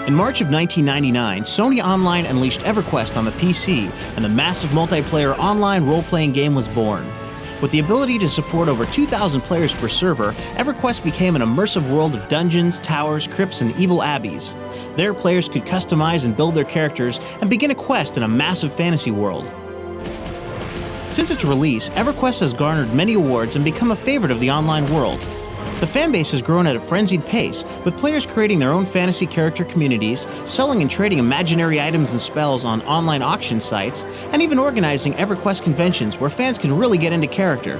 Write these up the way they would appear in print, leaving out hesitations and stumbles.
In March of 1999, Sony Online unleashed Everquest on the PC, and the massive multiplayer online role-playing game was born. With the ability to support over 2,000 players per server, Everquest became an immersive world of dungeons, towers, crypts, and evil abbeys. There, players could customize and build their characters and begin a quest in a massive fantasy world. Since its release, Everquest has garnered many awards and become a favorite of the online world. The fanbase has grown at a frenzied pace, with players creating their own fantasy character communities, selling and trading imaginary items and spells on online auction sites, and even organizing Everquest conventions where fans can really get into character.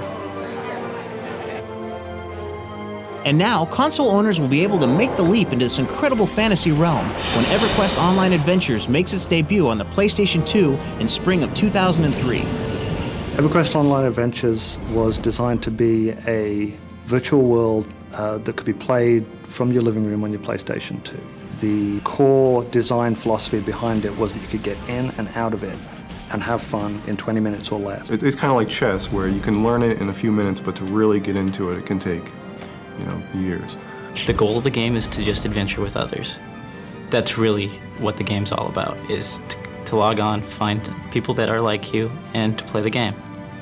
And now, console owners will be able to make the leap into this incredible fantasy realm when Everquest Online Adventures makes its debut on the PlayStation 2 in spring of 2003. Everquest Online Adventures was designed to be a virtual world that could be played from your living room on your PlayStation 2. The core design philosophy behind it was that you could get in and out of it and have fun in 20 minutes or less. It's kind of like chess, where you can learn it in a few minutes, but to really get into it, it can take, years. The goal of the game is to just adventure with others. That's really what the game's all about, is to log on, find people that are like you, and to play the game.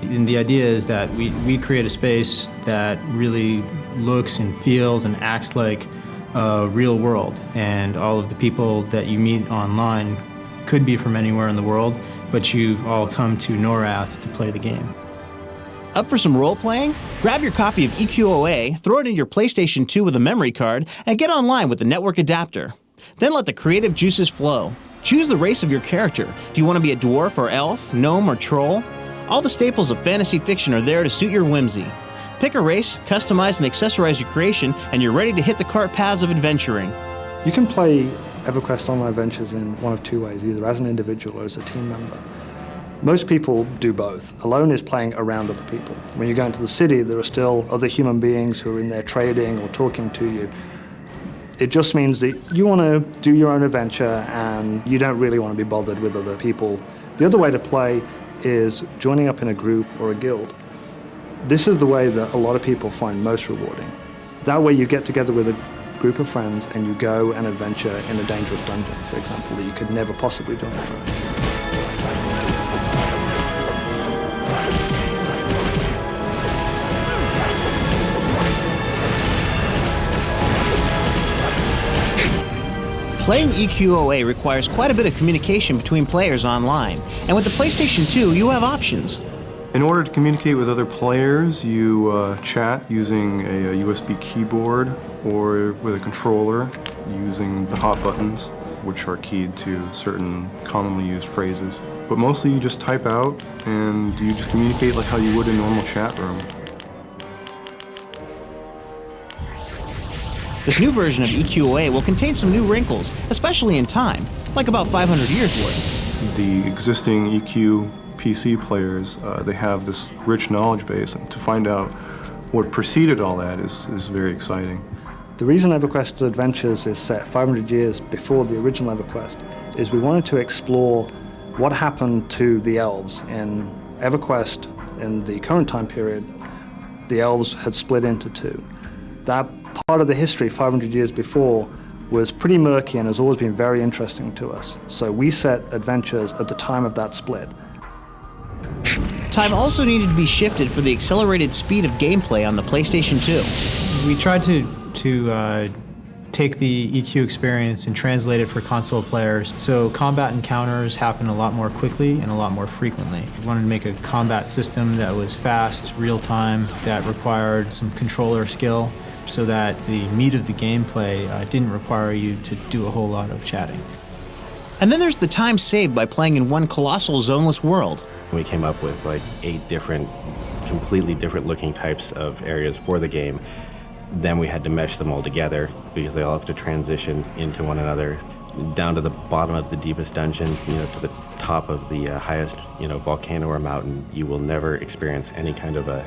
And the idea is that we create a space that really looks and feels and acts like a real world. And all of the people that you meet online could be from anywhere in the world, but you've all come to Norath to play the game. Up for some role-playing? Grab your copy of EQOA, throw it in your PlayStation 2 with a memory card, and get online with the network adapter. Then let the creative juices flow. Choose the race of your character. Do you want to be a dwarf or elf, gnome or troll? All the staples of fantasy fiction are there to suit your whimsy. Pick a race, customize and accessorize your creation, and you're ready to hit the cart paths of adventuring. You can play Everquest Online Adventures in one of two ways, either as an individual or as a team member. Most people do both. Alone is playing around other people. When you go into the city, there are still other human beings who are in there trading or talking to you. It just means that you want to do your own adventure and you don't really want to be bothered with other people. The other way to play is joining up in a group or a guild. This is the way that a lot of people find most rewarding. That way you get together with a group of friends and you go and adventure in a dangerous dungeon, for example, that you could never possibly do on your own. Playing EQOA requires quite a bit of communication between players online, and with the PlayStation 2, you have options. In order to communicate with other players, you chat using a USB keyboard or with a controller using the hot buttons, which are keyed to certain commonly used phrases. But mostly you just type out and you just communicate like how you would in a normal chat room. This new version of EQOA will contain some new wrinkles, especially in time, like about 500 years worth. The existing EQ PC players, they have this rich knowledge base, and to find out what preceded all that is very exciting. The reason Everquest Adventures is set 500 years before the original Everquest is we wanted to explore what happened to the elves. In Everquest, in the current time period, the elves had split into two. That part of the history 500 years before was pretty murky and has always been very interesting to us. So we set adventures at the time of that split. Time also needed to be shifted for the accelerated speed of gameplay on the PlayStation 2. We tried to take the EQ experience and translate it for console players, so combat encounters happen a lot more quickly and a lot more frequently. We wanted to make a combat system that was fast, real-time, that required some controller skill, so that the meat of the gameplay didn't require you to do a whole lot of chatting. And then there's the time saved by playing in one colossal zoneless world. We came up with like 8 different, completely different looking types of areas for the game. Then we had to mesh them all together because they all have to transition into one another, down to the bottom of the deepest dungeon, to the top of the highest, volcano or mountain. You will never experience any kind of a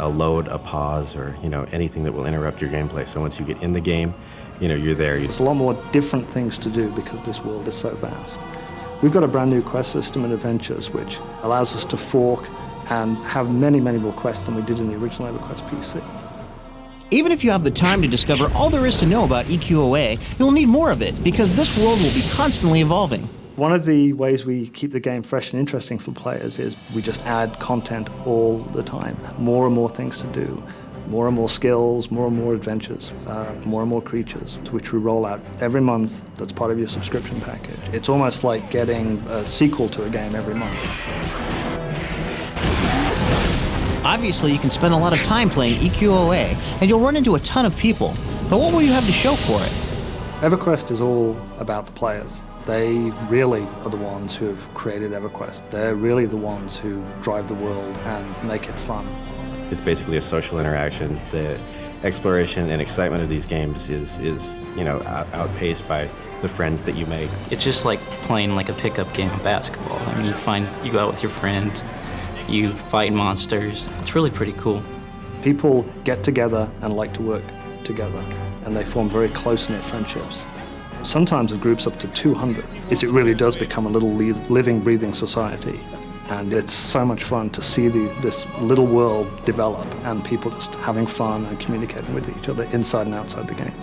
load, a pause, or anything that will interrupt your gameplay. So once you get in the game, you're there. There's a lot more different things to do because this world is so vast. We've got a brand new quest system in Adventures which allows us to fork and have many, many more quests than we did in the original Everquest PC. Even if you have the time to discover all there is to know about EQOA, you'll need more of it because this world will be constantly evolving. One of the ways we keep the game fresh and interesting for players is we just add content all the time. More and more things to do, more and more skills, more and more adventures, more and more creatures, which we roll out every month. That's part of your subscription package. It's almost like getting a sequel to a game every month. Obviously, you can spend a lot of time playing EQOA, and you'll run into a ton of people. But what will you have to show for it? Everquest is all about the players. They really are the ones who have created Everquest. They're really the ones who drive the world and make it fun. It's basically a social interaction. The exploration and excitement of these games is outpaced by the friends that you make. It's just like playing like a pickup game of basketball. I mean, you go out with your friends, you fight monsters. It's really pretty cool. People get together and like to work together, and they form very close-knit friendships. Sometimes the group's up to 200. It really does become a little living, breathing society. And it's so much fun to see this little world develop and people just having fun and communicating with each other inside and outside the game.